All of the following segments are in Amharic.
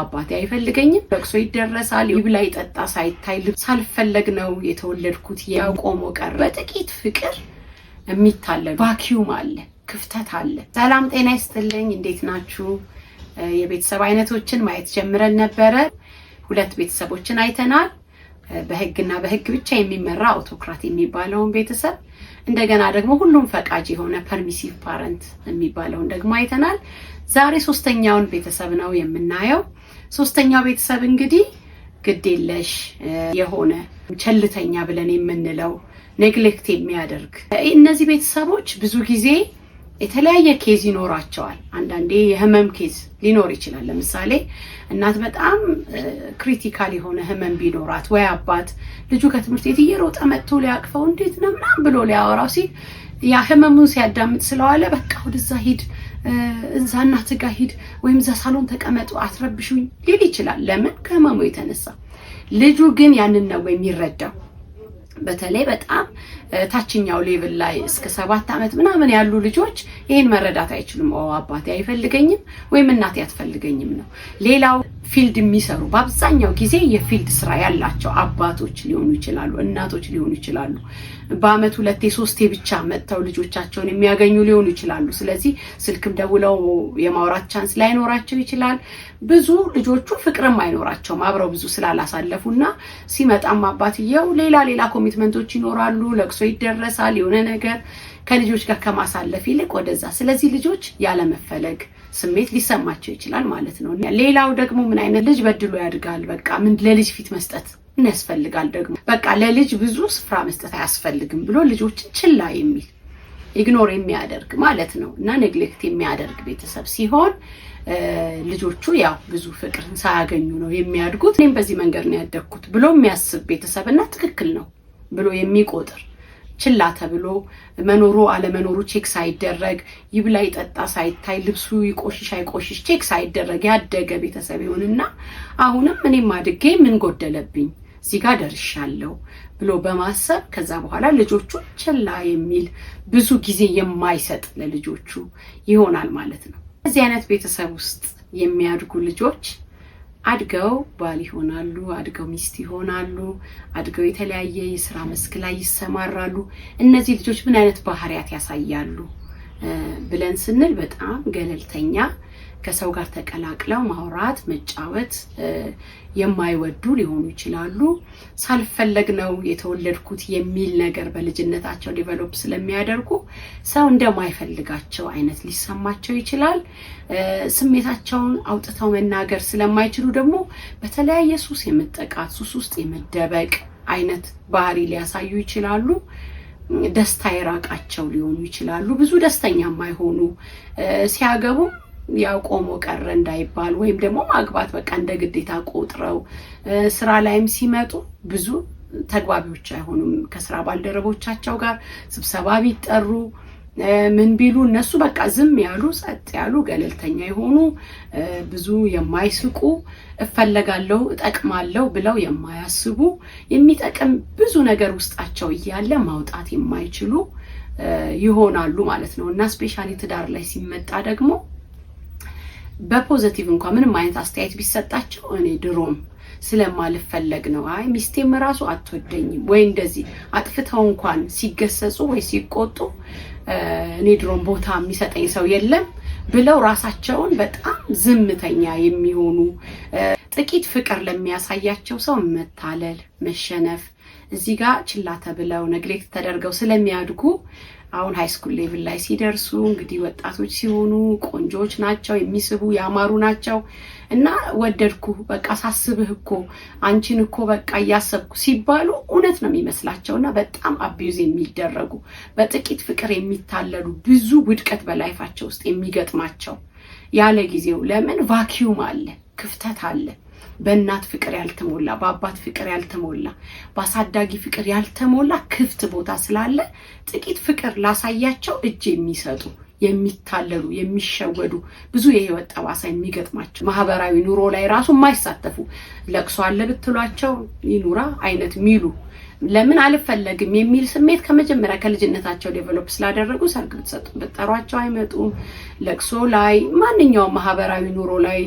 አባቴ አይፈልገኝም ለቅሶ ይደረሳል ይብላ ይጠጣ ሳይታይ ሳልፈለግ ነው የተወለድኩት ያቆሞ ቀረ በጥቂት ፍቅር የሚታለል ቫኪዩም አለ ክፍተት አለ ሰላም ጤና ይስጥልኝ እንዴት ናችሁ የቤተሰብ አይነቶችን ማየት ጀምረን ነበር ሁለት ቤተሰቦችን አይተናል በህግና በህግ ብቻ የሚመራ አውቶክራት የሚባለውን ቤተሰብ እንደገና ደግሞ ሁሉም ፈቃጅ የሆነ ፐርሚሲቭ ፓረንት የሚባለውን ደግሞ አይተናል ዛሬ ሶስተኛውን ቤተሰብ ነው የምናየው ሶስተኛው ቤተሰብ እንግዲህ ግዴለሽ የሆነ ቸልተኛ ብለን የምንለው ኔግሌክት የሚያደርግ እነዚህ ቤተሰቦች ብዙ ጊዜ የተለያየ ኬዝ ይኖራቸዋል አንዳንዴ የህመም ኬዝ ሊኖር ይችላል ለምሳሌ እናት በጣም ክሪቲካል የሆነ ህመም ቢኖራት ወይ አባት ልጁ ከትምህርት ቤት እየሮጠ መጥቶ ሊያቅፈው እንዴት ነው ምናምን ብሎ ሊያወራው ሲል ያ ህመሙን ሲያዳምጥ ስለዋለ በቃ ወደዛ ሂድ እዛ እናት ጋር ሂድ ወይም እዛ ሳሎን ተቀመጡ አትረብሹኝ ሊል ይችላል ለምን ከህመሙ የተነሳ ልጁ ግን ያንን ነው የሚረዳው በተለይ በጣም ታችኛው ሌቭል ላይ እስከ 7 አመት ምናምን ያሉ ልጆች ይሄን መረዳት አይችሉም አባቴ አይፈልገኝም ወይም እናቴ አትፈልገኝም ነው ሌላው ፊልድ የሚሰሩ በአብዛኛው ጊዜ የፊልድ ስራ ያላቸው አባቶች ሊሆኑ ይችላሉ እናቶች ሊሆኑ ይችላሉ በአመት 2-3 ብቻ መጥተው ልጆቻቸውን የሚያገኙ ሊሆኑ ይችላሉ ስለዚህ ስልክም ደውለው የማውራት ቻንስ ላይኖራቸው ይችላል ብዙ ልጆቹ ፍቅርም አይኖራቸውም አብረው ብዙ ስላላሳለፉና ሲመጣም አባትየው ሌላ ኮሚትመንቶች ይኖራሉ ለቅሶ ይደረሳል የሆነ ነገር ከልጆች ጋር ከማሳለፍ ይልቅ ወደዛ ስለዚህ ልጆች ያለ መፈለግ ስሜት ሊሰማቸው ይችላል ማለት ነው ሌላው ደግሞ ምን አይነት ልጅ በድሎ ያድጋል በቃ ምን ለልጅ ፊት መስጠት ምን ያስፈልጋል ደግሞ በቃ ለልጅ ብዙ ስፍራ መስጠት አያስፈልግም ብሎ ልጆችን ችላ የሚል ኢግኖር የሚያደርግ ማለት ነው እና ኔግሌክት የሚያደርግ ቤተሰብ ሲሆን ልጆቹ ያው ብዙ ፍቅር ሳያገኙ ነው የሚያድጉት እኔም በዚህ መንገድ ነው ያደግኩት ብሎ የሚያስብ ቤተሰብና ትክክል ነው ብሎ የሚቆጥር ችላ ተብሎ መኖሩ አለመኖሩ ቼክ ሳይደረግ ይብላ ይጠጣ ሳይታይ ልብሱ ይቆሽሽ አይቆሽሽ ቼክ ሳይደረግ ያደገ ቤተሰብ ይሆንና አሁንም እኔም አድጌ ምን ጎደለብኝ እዚህ ጋር ደርሻለሁ ብሎ በማሰብ ከዛ በኋላ ልጆቹ ችላ የሚል ብዙ ጊዜ የማይሰጥ ለልጆቹ ይሆናል ማለት ነው እዚህ አይነት ቤተሰብ ውስጥ የሚያድጉ ልጆች አድገው ባል ይሆናሉ አድገው ሚስት ይሆናሉ አድገው የተለያየ የሥራ መስክ ላይ ይሰማራሉ እነዚህ ልጆች ምን አይነት ባህሪያት ያሳያሉ ብለን ስንል በጣም ገለልተኛ ከሰው ጋር ተቀላቅለው ማውራት መጫወት የማይወዱ ሊሆኑ ይችላሉ ሳልፈለግ ነው የተወለድኩት የሚል ነገር በልጅነታቸው ዲቨሎፕ ስለሚያደርጉ ሰው እንደማይፈልጋቸው አይነት ሊሰማቸው ይችላል ስሜታቸውን አውጥተው መናገር ስለማይችሉ ደግሞ በተለያየ ሱስ የመጠቃት ሱስ ውስጥ የመደበቅ አይነት ባህሪ ሊያሳዩ ይችላሉ ደስታ የራቃቸው ሊሆኑ ይችላሉ ብዙ ደስተኛ የማይሆኑ ሲያገቡ ያቆሞ ቀረ እንዳይባል ወይም ደግሞ ማግባት በቃ እንደ ግዴታ ቆጥረው ስራ ላይም ሲመጡ ብዙ ተግባቢዎች አይሆኑም ከስራ ባልደረቦቻቸው ጋር ስብሰባ ቢጠሩ ምን ቢሉ እነሱ በቃ ዝም ያሉ ጸጥ ያሉ ገለልተኛ የሆኑ ብዙ የማይስቁ እፈለጋለሁ እጠቅማለሁ ብለው የማያስቡ የሚጠቅም ብዙ ነገር ውስጣቸው እያለ ማውጣት የማይችሉ ይሆናሉ ማለት ነው እና ስፔሻሊ ትዳር ላይ ሲመጣ ደግሞ በፖዚቲቭ እንኳን ምንም አይነት አስተያየት ቢሰጣቸው እኔ ድሮም ስለማልፈለግ ነው አይ ሚስቴም ራሱ አትወደኝም ወይ እንደዚህ አጥፍተው እንኳን ሲገሰጹ ወይ ሲቆጡ እኔ ድሮም ቦታ የሚሰጠኝ ሰው የለም ብለው ራሳቸውን በጣም ዝምተኛ የሚሆኑ ጥቂት ፍቅር ለሚያሳያቸው ሰው መታለል መሸነፍ እዚህ ጋር ችላ ተብለው ኔግሌክት ተደርገው ስለሚያድጉ አሁን ሃይ ስኩል ሌቭል ላይ ሲደርሱ እንግዲህ ወጣቶች ሲሆኑ ቆንጆች ናቸው የሚስቡ ያማሩ ናቸው እና ወደድኩ በቃ ሳስብህ እኮ አንቺን እኮ በቃ ያሰብኩ ሲባሉ እውነት ነው የሚመስላቸውና በጣም አቢዩዝ የሚደረጉ በጥቂት ፍቅር የሚታለሉ ብዙ ውድቀት በላይፋቸው ውስጥ የሚገጥማቸው ያለ ጊዜው ለምን ቫኪዩም አለ ክፍተት አለ በእናት ፍቅር ያልተሞላ በአባት ፍቅር ያልተሞላ በአሳዳጊ ፍቅር ያልተሞላ ክፍት ቦታ ስላለ ጥቂት ፍቅር ላሳያቸው እጅ የሚሰጡ የሚታለሉ የሚሸወዱ ብዙ የህይወት ጠባሳ የሚገጥማቸው ማህበራዊ ኑሮ ላይ ራሱ የማይሳተፉ ለቅሶ አለ ብትሏቸው ይኑራ አይነት ሚሉ ለምን አልፈለግም የሚል ስሜት ከመጀመሪያ ከልጅነታቸው ዴቨሎፕ ስላደረጉ ሰርግ ብትጠሯቸው አይመጡም። ለቅሶ ላይ ማንኛውም ማህበራዊ ኑሮ ላይ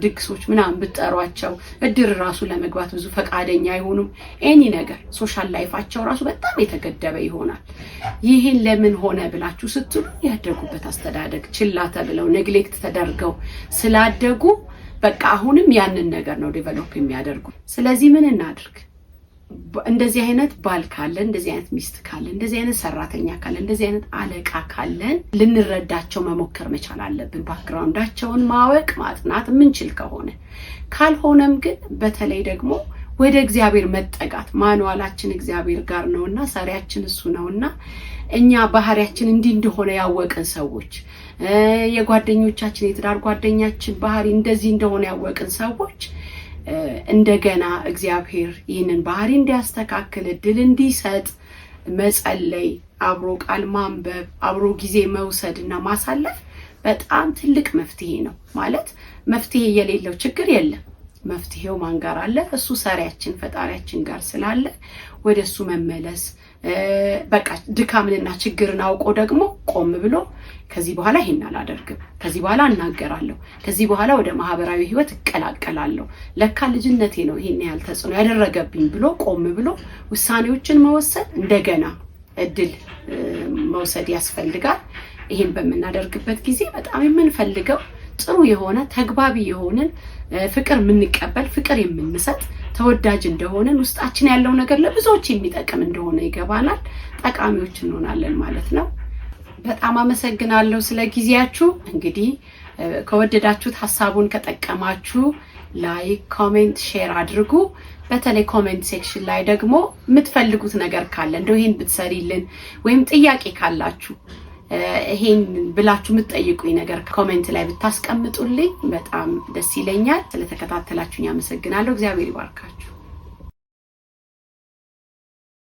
ድግሶች ምናምን ብትጠሯቸው እድር ራሱ ለመግባት ብዙ ፈቃደኛ አይሆኑም። ኤኒ ነገር ሶሻል ላይፋቸው ራሱ በጣም የተገደበ ይሆናል። ይሄን ለምን ሆነ ብላችሁ ስትሉ ያደጉበት አስተዳደግ ችላ ተብለው ኔግሌክት ተደርገው ስላደጉ በቃ አሁንም ያንን ነገር ነው ዴቨሎፕ የሚያደርጉ። ስለዚህ ምን እናድርግ? እንደዚህ አይነት ባል ካለ፣ እንደዚህ አይነት ሚስት ካለ፣ እንደዚህ አይነት ሰራተኛ ካለ፣ እንደዚህ አይነት አለቃ ካለን ልንረዳቸው መሞከር መቻል አለብን። ባክግራውንዳቸውን ማወቅ ማጥናት የምንችል ከሆነ፣ ካልሆነም ግን በተለይ ደግሞ ወደ እግዚአብሔር መጠጋት። ማንዋላችን እግዚአብሔር ጋር ነውና ሰሪያችን እሱ ነውና እኛ ባህሪያችን እንዲህ እንደሆነ ያወቅን ሰዎች፣ የጓደኞቻችን የትዳር ጓደኛችን ባህሪ እንደዚህ እንደሆነ ያወቅን ሰዎች እንደገና እግዚአብሔር ይህንን ባህሪ እንዲያስተካክል እድል እንዲሰጥ መጸለይ፣ አብሮ ቃል ማንበብ፣ አብሮ ጊዜ መውሰድና ማሳለፍ በጣም ትልቅ መፍትሄ ነው። ማለት መፍትሄ የሌለው ችግር የለም። መፍትሄው ማን ጋር አለ? እሱ ሰሪያችን ፈጣሪያችን ጋር ስላለ ወደሱ መመለስ፣ በቃ ድካምንና ችግርን አውቆ ደግሞ ቆም ብሎ ከዚህ በኋላ ይሄን አላደርግም፣ ከዚህ በኋላ እናገራለሁ፣ ከዚህ በኋላ ወደ ማህበራዊ ህይወት እቀላቀላለሁ፣ ለካ ልጅነቴ ነው ይሄን ያህል ተጽዕኖ ያደረገብኝ ብሎ ቆም ብሎ ውሳኔዎችን መወሰን፣ እንደገና እድል መውሰድ ያስፈልጋል። ይሄን በምናደርግበት ጊዜ በጣም የምንፈልገው ጥሩ የሆነ ተግባቢ የሆነን ፍቅር የምንቀበል ፍቅር የምንሰጥ ተወዳጅ እንደሆነን ውስጣችን ያለው ነገር ለብዙዎች የሚጠቅም እንደሆነ ይገባናል። ጠቃሚዎች እንሆናለን ማለት ነው። በጣም አመሰግናለሁ ስለ ጊዜያችሁ። እንግዲህ ከወደዳችሁት ሐሳቡን ከጠቀማችሁ ላይክ፣ ኮሜንት፣ ሼር አድርጉ። በተለይ ኮሜንት ሴክሽን ላይ ደግሞ የምትፈልጉት ነገር ካለ እንደው ይሄን ብትሰሪልን ወይም ጥያቄ ካላችሁ ይሄን ብላችሁ የምትጠይቁኝ ነገር ኮሜንት ላይ ብታስቀምጡልኝ በጣም ደስ ይለኛል። ስለተከታተላችሁኝ አመሰግናለሁ። እግዚአብሔር ይባርካችሁ።